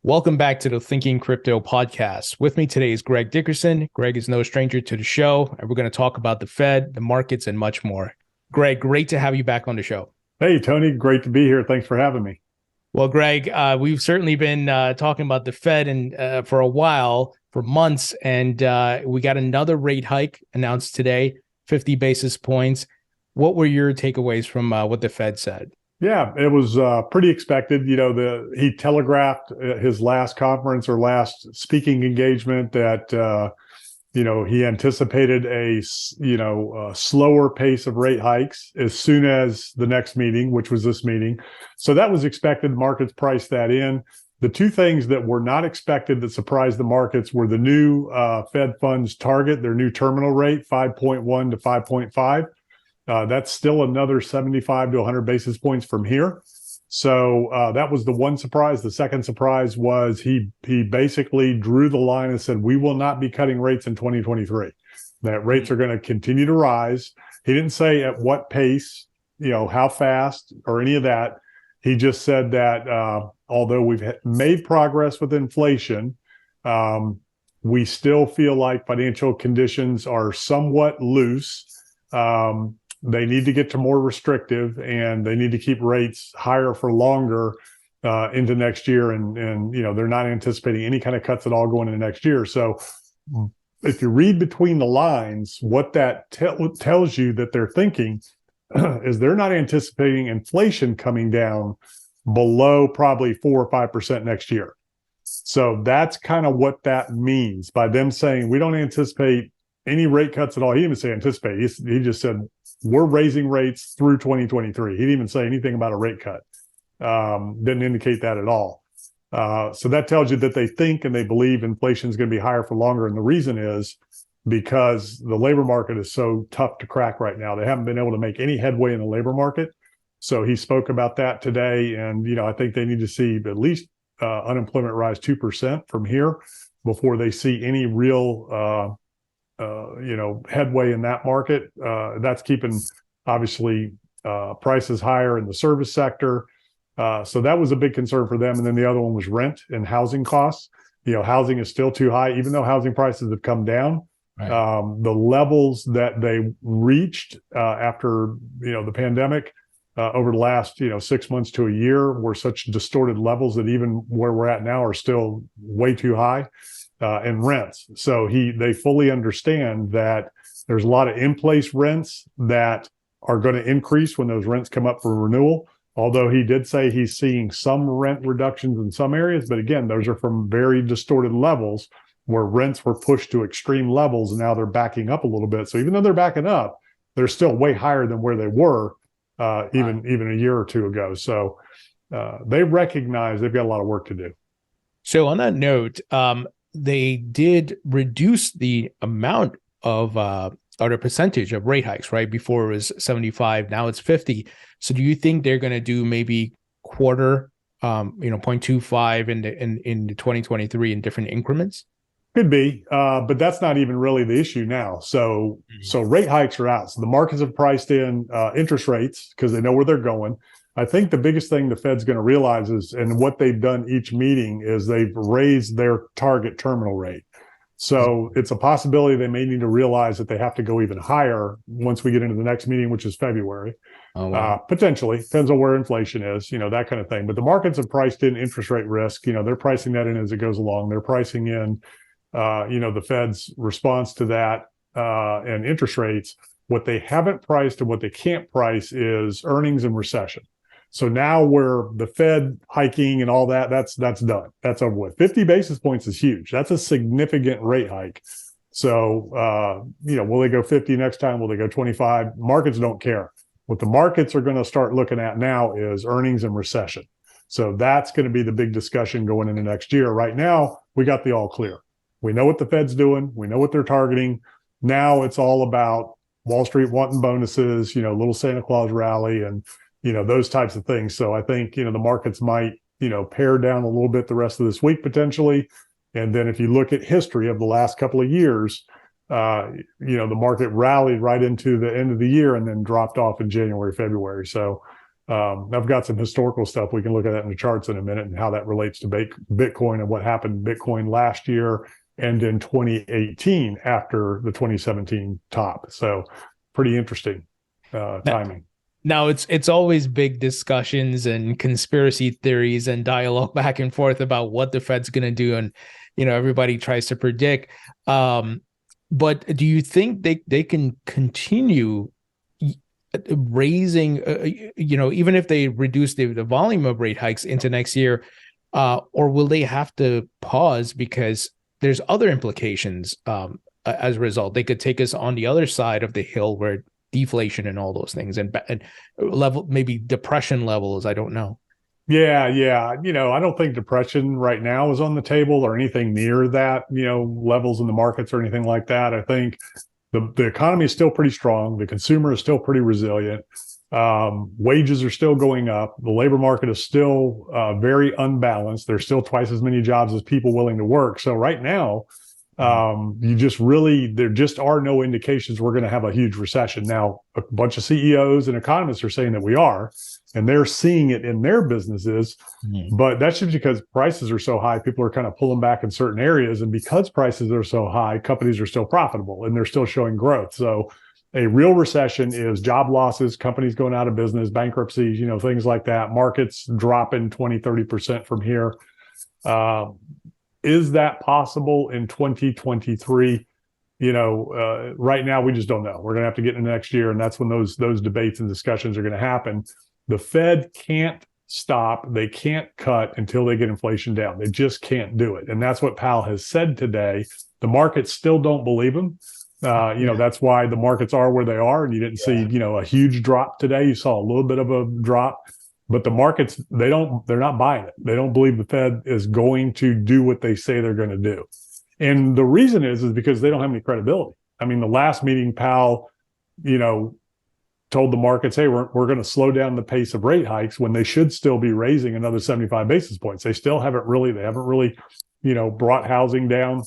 Welcome back to the Thinking Crypto podcast. With me today is Greg Dickerson. Greg is no stranger to the show, and we're going to talk about the Fed, the markets, and much more. Greg, great to have you back on the show. Hey, Tony, great to be here. Thanks for having me. Well, Greg, we've certainly been talking about the Fed and for a while, for months, and we got another rate hike announced today, 50 basis points. What were your takeaways from what the Fed said? Yeah, it was pretty expected. He telegraphed at his last conference or last speaking engagement that he anticipated a slower pace of rate hikes as soon as the next meeting, which was this meeting. So that was expected. Markets priced that in. The two things that were not expected that surprised the markets were the new Fed funds target, their new terminal rate, 5.1 to 5.5. That's still another 75 to 100 basis points from here. So that was the one surprise. The second surprise was he basically drew the line and said, we will not be cutting rates in 2023. That rates are going to continue to rise. He didn't say at what pace, how fast or any of that. He just said that although we've made progress with inflation, we still feel like financial conditions are somewhat loose. They need to get to more restrictive, and they need to keep rates higher for longer into next year. And they're not anticipating any kind of cuts at all going into next year. So if you read between the lines, what that tells you that they're thinking is they're not anticipating inflation coming down below probably 4 or 5% next year. So that's kind of what that means by them saying we don't anticipate any rate cuts at all. He didn't even say anticipate. He just said we're raising rates through 2023. He didn't even say anything about a rate cut. Didn't indicate that at all. So that tells you that they think and they believe inflation is going to be higher for longer. And the reason is because the labor market is so tough to crack right now. They haven't been able to make any headway in the labor market. So he spoke about that today. And, I think they need to see at least unemployment rise 2% from here before they see any real headway in that market. That's keeping obviously prices higher in the service sector. So that was a big concern for them. And then the other one was rent and housing costs. Housing is still too high, even though housing prices have come down. Right. The levels that they reached after the pandemic over the last 6 months to a year were such distorted levels that even where we're at now are still way too high. And rents. So they fully understand that there's a lot of in-place rents that are going to increase when those rents come up for renewal. Although he did say he's seeing some rent reductions in some areas, but again, those are from very distorted levels where rents were pushed to extreme levels, and now they're backing up a little bit. So even though they're backing up, they're still way higher than where they were even a year or two ago. So they recognize they've got a lot of work to do. So on that note, they did reduce the amount of or the percentage of rate hikes, right? Before it was 75, now it's 50. So do you think they're going to do maybe quarter, 0.25 in 2023 in different increments? Could be, but that's not even really the issue now. So rate hikes are out. So the markets have priced in interest rates because they know where they're going. I think the biggest thing the Fed's going to realize is, and what they've done each meeting is they've raised their target terminal rate. So it's a possibility they may need to realize that they have to go even higher once we get into the next meeting, which is February. Oh, wow. Potentially, depends on where inflation is, that kind of thing. But the markets have priced in interest rate risk. They're pricing that in as it goes along. They're pricing in, the Fed's response to that and interest rates. What they haven't priced and what they can't price is earnings and recession. So now where the Fed hiking and all that, that's done. That's over with. 50 basis points is huge. That's a significant rate hike. So, will they go 50 next time? Will they go 25? Markets don't care. What the markets are going to start looking at now is earnings and recession. So that's going to be the big discussion going into next year. Right now, we got the all clear. We know what the Fed's doing. We know what they're targeting. Now it's all about Wall Street wanting bonuses, little Santa Claus rally and those types of things. So I think, the markets might, pare down a little bit the rest of this week potentially. And then if you look at history of the last couple of years, the market rallied right into the end of the year and then dropped off in January, February. So I've got some historical stuff. We can look at that in the charts in a minute and how that relates to Bitcoin and what happened to Bitcoin last year and in 2018 after the 2017 top. So pretty interesting timing. Now it's always big discussions and conspiracy theories and dialogue back and forth about what the Fed's going to do, and everybody tries to predict. But do you think they can continue raising, even if they reduce the volume of rate hikes into next year, or will they have to pause because there's other implications as a result? They could take us on the other side of the hill where deflation and all those things and level, maybe depression levels. I don't know. Yeah. I don't think depression right now is on the table or anything near that, levels in the markets or anything like that. I think the economy is still pretty strong. The consumer is still pretty resilient. Wages are still going up. The labor market is still very unbalanced. There's still twice as many jobs as people willing to work. So right now, there just are no indications we're going to have a huge recession. Now, a bunch of CEOs and economists are saying that we are, and they're seeing it in their businesses, but that's just because prices are so high. People are kind of pulling back in certain areas. And because prices are so high, companies are still profitable and they're still showing growth. So a real recession is job losses, companies going out of business, bankruptcies, things like that, markets dropping 20, 30% from here. Is that possible in 2023? Right now we just don't know. We're going to have to get into next year, and that's when those debates and discussions are going to happen. The Fed can't stop. They can't cut until they get inflation down. They just can't do it. And that's what Powell has said today. The markets still don't believe him. That's why the markets are where they are. And you didn't see, a huge drop today. You saw a little bit of a drop. But the markets, they're not buying it. They don't believe the Fed is going to do what they say they're going to do. And the reason is because they don't have any credibility. I mean, the last meeting, Powell, told the markets, hey, we're going to slow down the pace of rate hikes when they should still be raising another 75 basis points. They haven't really, brought housing down.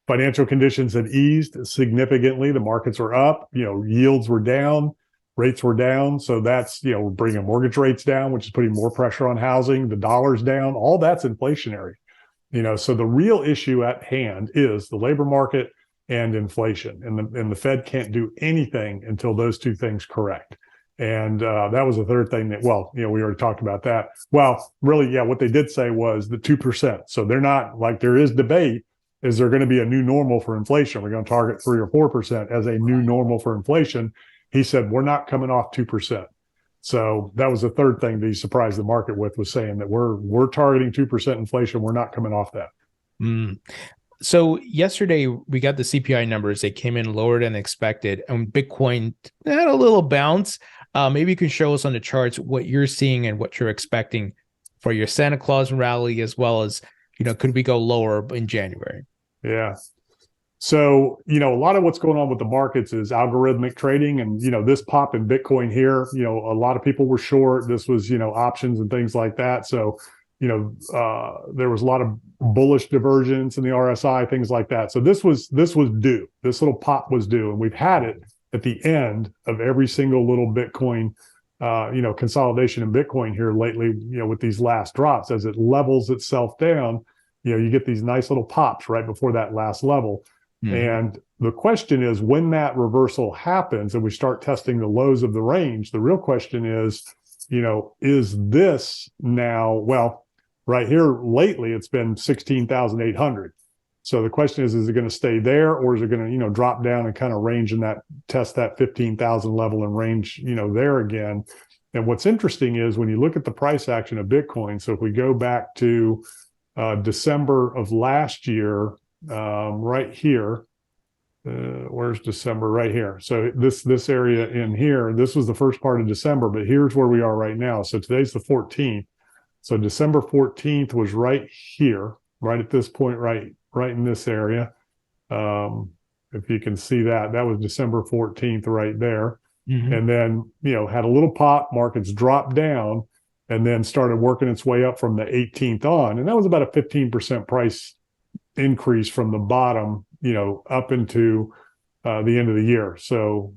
Financial conditions have eased significantly. The markets are up, yields were down. Rates were down. So that's, bringing mortgage rates down, which is putting more pressure on housing. The dollar's down. All that's inflationary. So the real issue at hand is the labor market and inflation. And the Fed can't do anything until those two things correct. And that was the third thing that, we already talked about that. Well, really, what they did say was the 2%. So they're not, like, there is debate. Is there going to be a new normal for inflation? We're going to target 3 or 4% as a new normal for inflation. He said, we're not coming off 2%. So that was the third thing that he surprised the market with, was saying that we're targeting 2% inflation. We're not coming off that. So yesterday we got the CPI numbers. They came in lower than expected, and Bitcoin had a little bounce. Maybe you can show us on the charts what you're seeing and what you're expecting for your Santa Claus rally, as well as, could we go lower in January? Yeah. So, a lot of what's going on with the markets is algorithmic trading. And, this pop in Bitcoin here, a lot of people were short. This was, options and things like that. So, there was a lot of bullish divergence in the RSI, things like that. So this was due. This little pop was due. And we've had it at the end of every single little Bitcoin, consolidation in Bitcoin here lately, with these last drops. As it levels itself down, you get these nice little pops right before that last level. And the question is, when that reversal happens and we start testing the lows of the range, the real question is, is this now, right here lately, it's been 16,800. So the question is it going to stay there, or is it going to, drop down and kind of range in that, test that 15,000 level and range, there again? And what's interesting is when you look at the price action of Bitcoin, so if we go back to December of last year, right here, where's December? Right here. So this area in here, this was the first part of December, but here's where we are right now. So today's the 14th. So December 14th was right here, right at this point, right in this area. If you can see that was December 14th right there. And then, had a little pop, markets dropped down, and then started working its way up from the 18th on. And that was about a 15% price increase from the bottom, up into the end of the year. So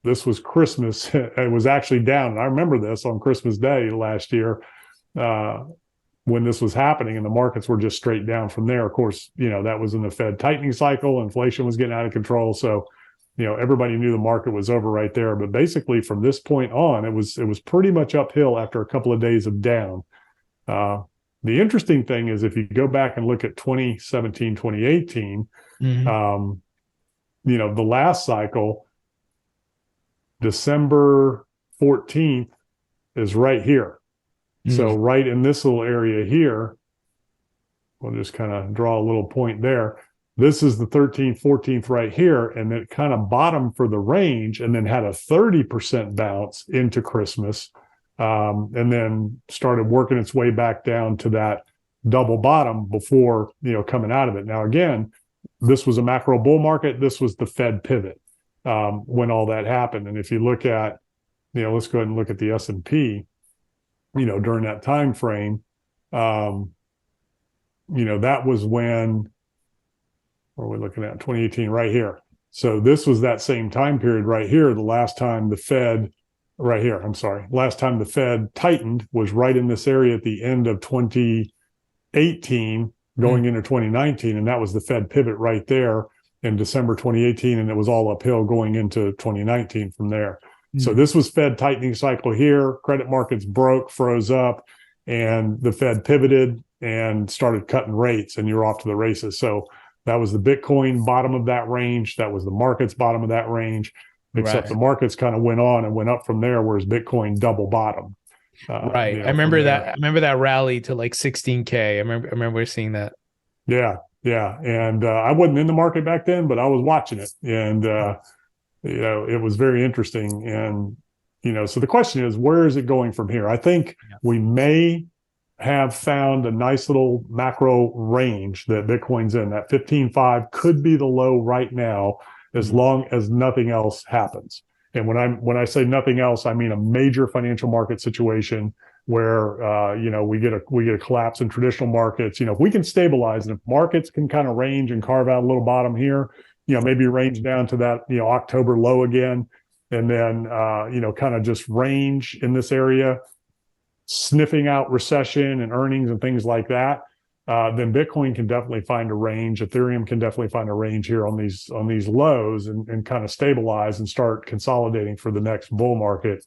this was Christmas. It was actually down. And I remember this on Christmas Day last year when this was happening, and the markets were just straight down from there. Of course, that was in the Fed tightening cycle. Inflation was getting out of control. So, everybody knew the market was over right there. But basically from this point on, it was pretty much uphill after a couple of days of down. The interesting thing is if you go back and look at 2017, 2018, the last cycle, December 14th is right here. So right in this little area here, we'll just kind of draw a little point there. This is the 13th, 14th right here, and it kind of bottomed for the range and then had a 30% bounce into Christmas, and then started working its way back down to that double bottom before, coming out of it. Now, again, this was a macro bull market. This was the Fed pivot when all that happened. And if you look at, let's go ahead and look at the S&P, during that time frame, that was when, what are we looking at? 2018 right here. So this was that same time period right here. The last time the Fed last time the Fed tightened was right in this area at the end of 2018 going into 2019. And that was the Fed pivot right there in December 2018. And it was all uphill going into 2019 from there. So this was Fed tightening cycle here. Credit markets broke, froze up, and the Fed pivoted and started cutting rates, and you're off to the races. So that was the Bitcoin bottom of that range. That was the market's bottom of that range, except the markets kind of went on and went up from there, whereas Bitcoin double bottom. Right. I remember that. I remember that rally to like 16K. I remember seeing that. Yeah. Yeah. And I wasn't in the market back then, but I was watching it. And, it was very interesting. And, so the question is, where is it going from here? I think we may have found a nice little macro range that Bitcoin's in. That 15.5 could be the low right now, as long as nothing else happens. And when I say nothing else, I mean a major financial market situation where we get a collapse in traditional markets. If we can stabilize, and if markets can kind of range and carve out a little bottom here, maybe range down to that October low again, and then kind of just range in this area, sniffing out recession and earnings and things like that, then Bitcoin can definitely find a range. Ethereum can definitely find a range here on these lows and kind of stabilize and start consolidating for the next bull market.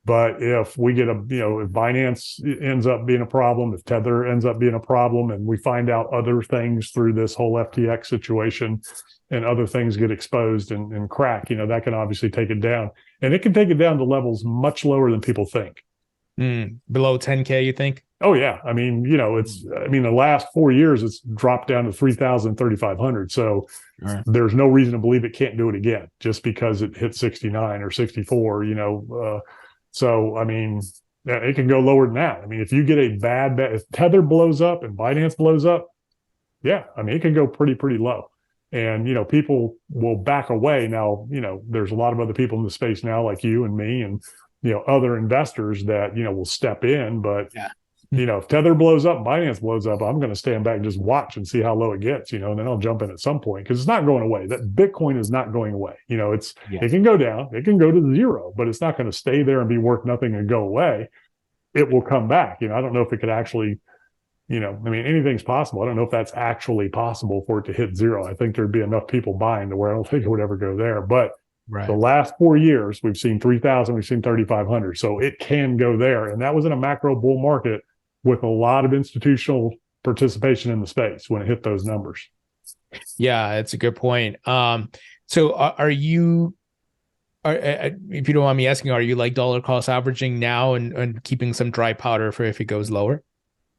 But if we get if Binance ends up being a problem, if Tether ends up being a problem, and we find out other things through this whole FTX situation, and other things get exposed and crack, that can obviously take it down. And it can take it down to levels much lower than people think. Below 10K, you think? Oh, yeah. I mean, the last 4 years, it's dropped down to 3,000, 3,500. So there's no reason to believe it can't do it again just because it hit 69 or 64, So, I mean, it can go lower than that. I mean, if you get a if Tether blows up and Binance blows up, it can go pretty low. And, people will back away. Now, there's a lot of other people in the space now, like you and me and, other investors that, will step in. But, if Tether blows up, Binance blows up, I'm going to stand back and just watch and see how low it gets, and then I'll jump in at some point because it's not going away. That Bitcoin is not going away. It can go down, it can go to zero, but it's not going to stay there and be worth nothing and go away. It will come back. I don't know if it could actually, anything's possible. I don't know if that's actually possible for it to hit zero. I think there'd be enough people buying to where I don't think it would ever go there. But the last 4 years, we've seen 3,000, we've seen 3,500. So it can go there. And that was in a macro bull market with a lot of institutional participation in the space when it hit those numbers. Yeah, that's a good point. So are you, if you don't mind me asking, are you like dollar cost averaging now and keeping some dry powder for if it goes lower?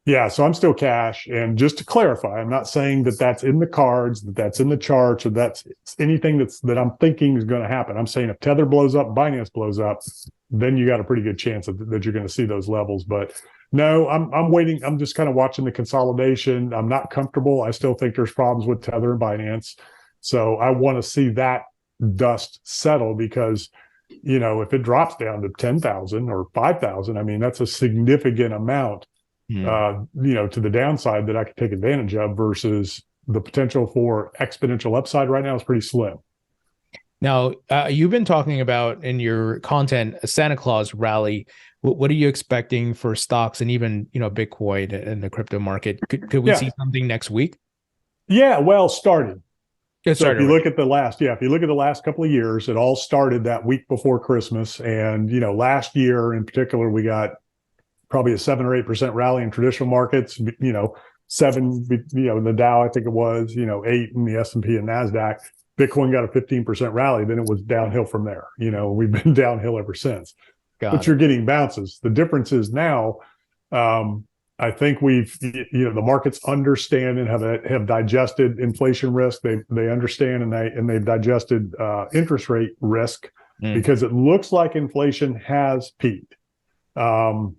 Yeah, so I'm still cash. And just to clarify, I'm not saying that that's in the cards, that that's in the charts, or that's anything that I'm thinking is going to happen. I'm saying if Tether blows up, Binance blows up, then you got a pretty good chance that you're going to see those levels. But no, I'm waiting. I'm just kind of watching the consolidation. I'm not comfortable. I still think there's problems with Tether and Binance. So I want to see that dust settle because, if it drops down to 10,000 or 5,000, that's a significant amount, to the downside that I could take advantage of versus the potential for exponential upside right now is pretty slim. Now, you've been talking about in your content a Santa Claus rally. What are you expecting for stocks and even, Bitcoin and the crypto market? Could we Yeah. see something next week? Yeah. Well, starting. It So if started you already. look at if you look at the last couple of years, it all started that week before Christmas. And, last year in particular, we got probably a 7 or 8% rally in traditional markets, seven, the Dow, I think it was, 8 in the S&P and NASDAQ. Bitcoin got a 15% rally. Then it was downhill from there. We've been downhill ever since, but Got you're it. getting bounces. The difference is now, um, I think the markets understand and have digested inflation risk. They understand and they've digested interest rate risk Mm, because it looks like inflation has peaked. Um,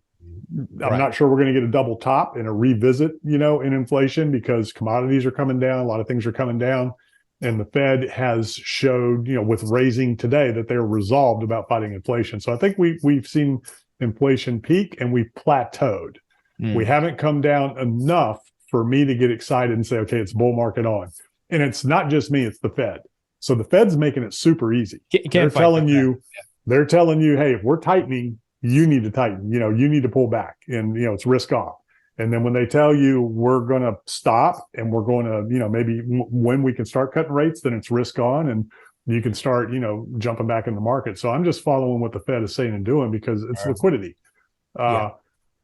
I'm right. not sure we're going to get a double top and a revisit, in inflation because commodities are coming down. A lot of things are coming down. And the Fed has showed, with raising today that they're resolved about fighting inflation. So I think we've seen inflation peak and we've plateaued. We Mm. haven't come down enough for me to get excited and say, okay, it's bull market on. And it's not just me, it's the Fed. So the Fed's making it super easy. They're Can't fight the telling Fed. you, they're telling you, hey, if we're tightening, you need to tighten. You need to pull back and, it's risk off. And then when they tell you we're going to stop and we're going to, maybe when we can start cutting rates, then it's risk on and you can start, jumping back in the market. So I'm just following what the Fed is saying and doing because it's Sure. liquidity. Yeah.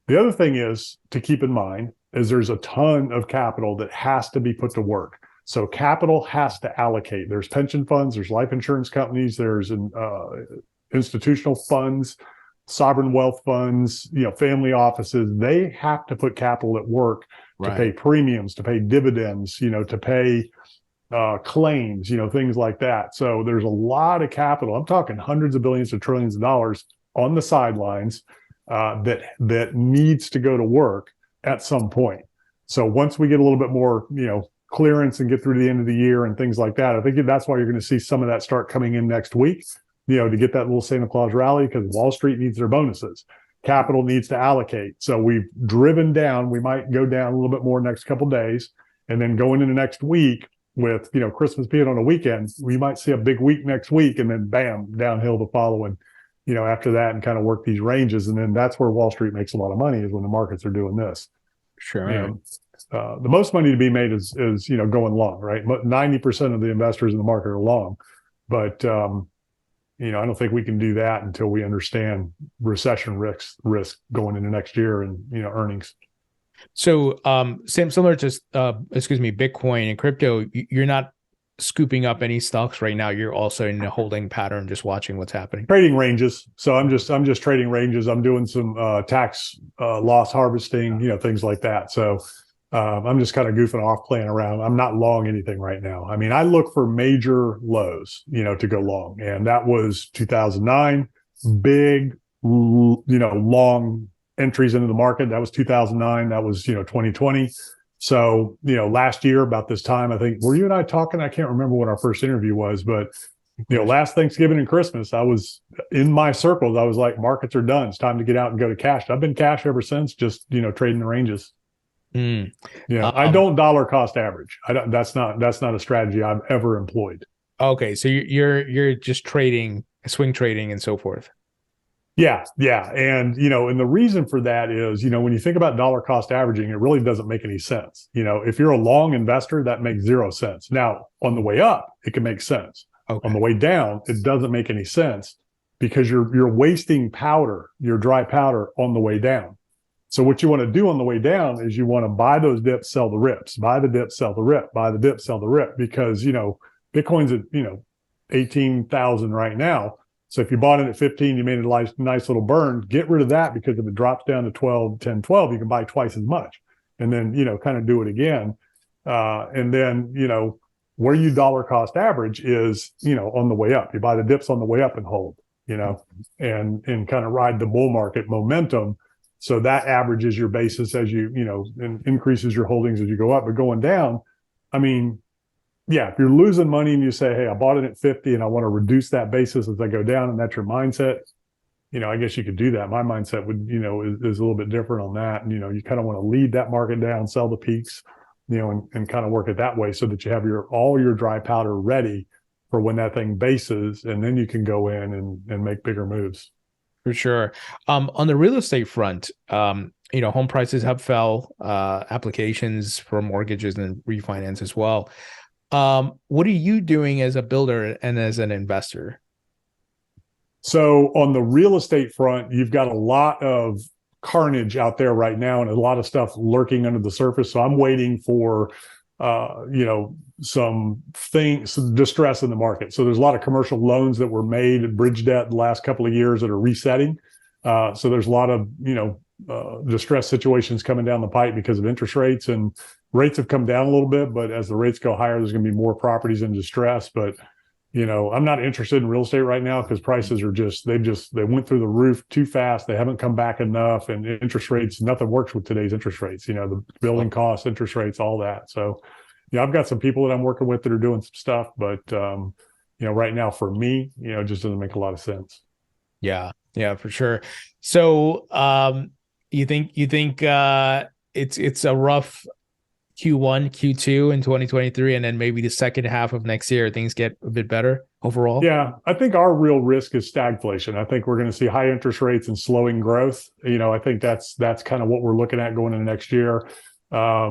The other thing is to keep in mind is there's a ton of capital that has to be put to work. So capital has to allocate. There's pension funds, there's life insurance companies, there's institutional funds, sovereign wealth funds, family offices. They have to put capital at work to pay Right. premiums, to pay dividends, to pay claims, things like that. So there's a lot of capital. I'm talking hundreds of billions of trillions of dollars on the sidelines that needs to go to work at some point. So once we get a little bit more, clearance and get through the end of the year and things like that, I think that's why you're going to see some of that start coming in next week, to get that little Santa Claus rally because Wall Street needs their bonuses. Capital needs to allocate. So we've driven down. We might go down a little bit more next couple of days, and then going into next week with Christmas being on a weekend, we might see a big week next week, and then bam, downhill the following. After that, and kind of work these ranges, and then that's where Wall Street makes a lot of money is when the markets are doing this. Sure. The most money to be made is going long, right? 90% of the investors in the market are long, but I don't think we can do that until we understand recession risk going into next year and earnings. So, similar to, Bitcoin and crypto, you're not scooping up any stocks right now. You're also in a holding pattern, just watching what's happening. Trading ranges. So I'm just trading ranges. I'm doing some tax loss harvesting, things like that. So I'm just kind of goofing off, playing around. I'm not long anything right now. I mean, I look for major lows, to go long, and that was 2009. Big, long entries into the market. That was 2009. That was 2020. So last year about this time, I think, were you and I talking? I can't remember what our first interview was, but last Thanksgiving and Christmas, I was in my circles. I was like, markets are done. It's time to get out and go to cash. I've been cash ever since, just trading the ranges. Mm. Yeah, I don't dollar cost average. That's not a strategy I've ever employed. Okay, so you're just trading, swing trading, and so forth. Yeah, yeah, and and the reason for that is when you think about dollar cost averaging, it really doesn't make any sense. If you're a long investor, that makes zero sense. Now, on the way up, it can make sense. On Okay. the way down, it doesn't make any sense because you're wasting powder, your dry powder on the way down. So what you want to do on the way down is you want to buy those dips, sell the rips, buy the dip, sell the rip, buy the dip, sell the rip, because, Bitcoin's at, 18,000 right now. So if you bought it at 15, you made a nice little burn, get rid of that because if it drops down to 12, 10, 12, you can buy twice as much and then, kind of do it again. And then, where you dollar cost average is, on the way up. You buy the dips on the way up and hold, and kind of ride the bull market momentum. So that averages your basis as and increases your holdings as you go up. But going down, I mean, yeah, if you're losing money and you say, hey, I bought it at 50 and I want to reduce that basis as I go down, and that's your mindset, I guess you could do that. My mindset would, is a little bit different on that. And, you kind of want to lead that market down, sell the peaks, and kind of work it that way so that you have all your dry powder ready for when that thing bases, and then you can go in and make bigger moves. For sure. On the real estate front, home prices have fell, applications for mortgages and refinance as well. What are you doing as a builder and as an investor? So on the real estate front, you've got a lot of carnage out there right now and a lot of stuff lurking under the surface. So I'm waiting for, some distress in the market. So there's a lot of commercial loans that were made and bridge debt the last couple of years that are resetting. So there's a lot of, distress situations coming down the pipe because of interest rates, and rates have come down a little bit, but as the rates go higher, there's going to be more properties in distress. But I'm not interested in real estate right now because prices are they went through the roof too fast. They haven't come back enough, and interest rates, nothing works with today's interest rates, the building costs, interest rates, all that. So, I've got some people that I'm working with that are doing some stuff, but, right now for me, it just doesn't make a lot of sense. Yeah, for sure. So, you think it's a rough Q1, Q2 in 2023, and then maybe the second half of next year, things get a bit better overall? Yeah, I think our real risk is stagflation. I think we're going to see high interest rates and slowing growth. I think that's kind of what we're looking at going into next year. I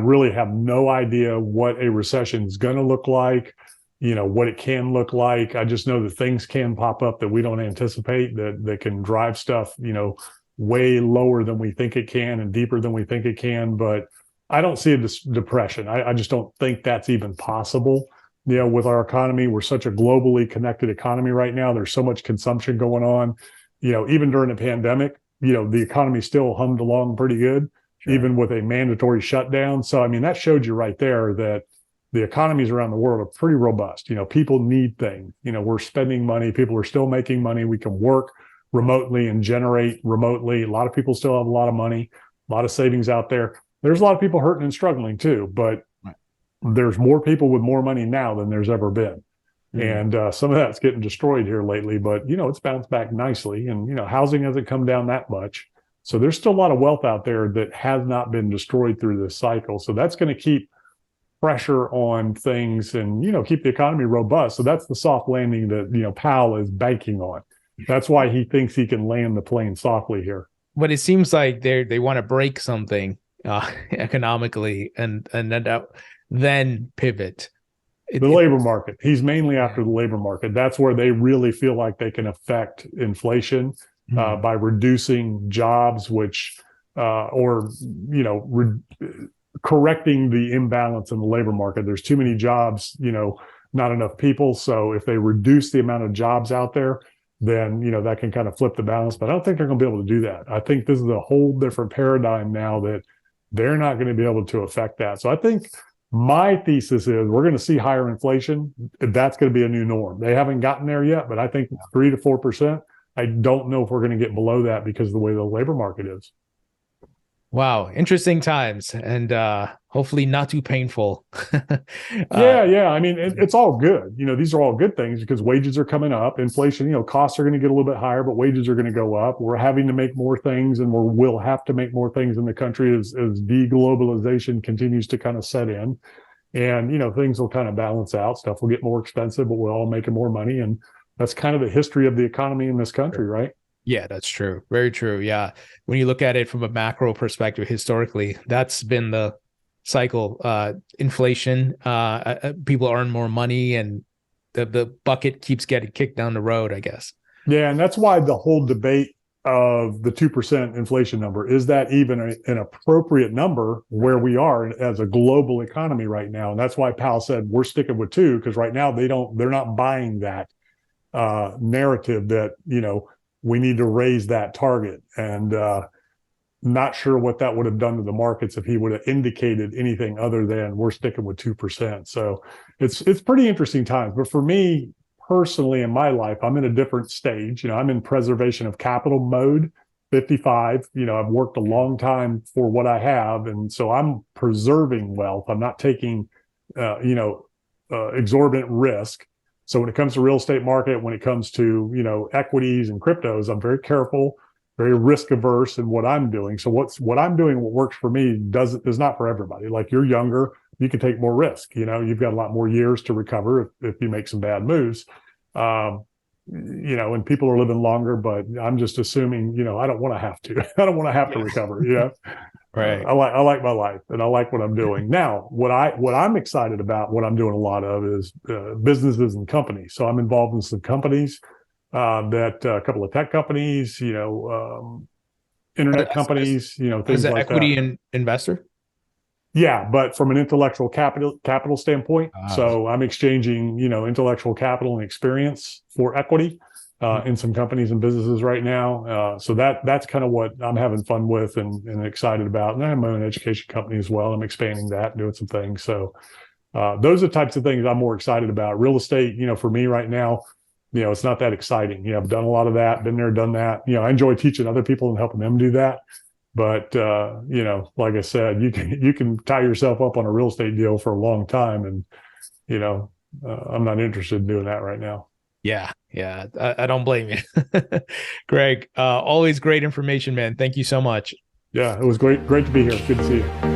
really have no idea what a recession is going to look like, what it can look like. I just know that things can pop up that we don't anticipate that can drive stuff, way lower than we think it can and deeper than we think it can. But I don't see a depression. I just don't think that's even possible. With our economy, we're such a globally connected economy right now. There's so much consumption going on. Even during the pandemic, the economy still hummed along pretty good, sure, even with a mandatory shutdown. So, that showed you right there that the economies around the world are pretty robust. People need things. We're spending money. People are still making money. We can work remotely and generate remotely. A lot of people still have a lot of money, a lot of savings out there. There's a lot of people hurting and struggling too, but there's more people with more money now than there's ever been. And some of that's getting destroyed here lately, but it's bounced back nicely. And housing hasn't come down that much. So there's still a lot of wealth out there that has not been destroyed through this cycle. So that's going to keep pressure on things and keep the economy robust. So that's the soft landing that Powell is banking on. That's why he thinks he can land the plane softly here. But it seems like they want to break something economically and then pivot. The labor market. He's mainly after the labor market. That's where they really feel like they can affect inflation by reducing jobs, which correcting the imbalance in the labor market. There's too many jobs, not enough people. So if they reduce the amount of jobs out there, then that can kind of flip the balance. But I don't think they're going to be able to do that. I think this is a whole different paradigm now that they're not going to be able to affect that. So I think my thesis is we're going to see higher inflation. That's going to be a new norm. They haven't gotten there yet, but I think 3 to 4%. I don't know if we're going to get below that because of the way the labor market is. Wow, interesting times, and hopefully not too painful. Yeah. It's all good. These are all good things because wages are coming up. Inflation, costs are going to get a little bit higher, but wages are going to go up. We're having to make more things, and we'll have to make more things in the country as deglobalization continues to kind of set in. And, things will kind of balance out. Stuff will get more expensive, but we're all making more money. And that's kind of the history of the economy in this country, right? Yeah, that's true. Very true. Yeah. When you look at it from a macro perspective, historically, that's been the cycle. Inflation, people earn more money and the bucket keeps getting kicked down the road, I guess. Yeah. And that's why the whole debate of the 2% inflation number, is that even an appropriate number where we are as a global economy right now? And that's why Powell said we're sticking with 2, because right now they're not buying that narrative that, we need to raise that target. And not sure what that would have done to the markets if he would have indicated anything other than we're sticking with 2%. So it's pretty interesting times. But for me personally in my life, I'm in a different stage. I'm in preservation of capital mode, 55. I've worked a long time for what I have. And so I'm preserving wealth. I'm not taking, exorbitant risk. So when it comes to real estate market, when it comes to, equities and cryptos, I'm very careful, very risk averse in what I'm doing. So what I'm doing, what works for me is not for everybody. Like, you're younger, you can take more risk. You've got a lot more years to recover if you make some bad moves. And people are living longer, but I'm just assuming, I don't want to have to. I don't want to have to recover. Right. I like my life, and I like what I'm doing now. What I'm excited about, what I'm doing a lot of is businesses and companies. So I'm involved in some companies that a couple of tech companies, internet companies, As things an like equity that. investor. Yeah, but from an intellectual capital standpoint. Ah. So I'm exchanging, intellectual capital and experience for equity in some companies and businesses right now. So that's kind of what I'm having fun with and excited about. And I have my own education company as well. I'm expanding that and doing some things. So those are the types of things I'm more excited about. Real estate, for me right now, it's not that exciting. I've done a lot of that, been there, done that. I enjoy teaching other people and helping them do that. But like I said, you can tie yourself up on a real estate deal for a long time, and I'm not interested in doing that right now. Yeah, I don't blame you. Greg, always great information, man. Thank you so much. Yeah, it was great to be here. Good to see you.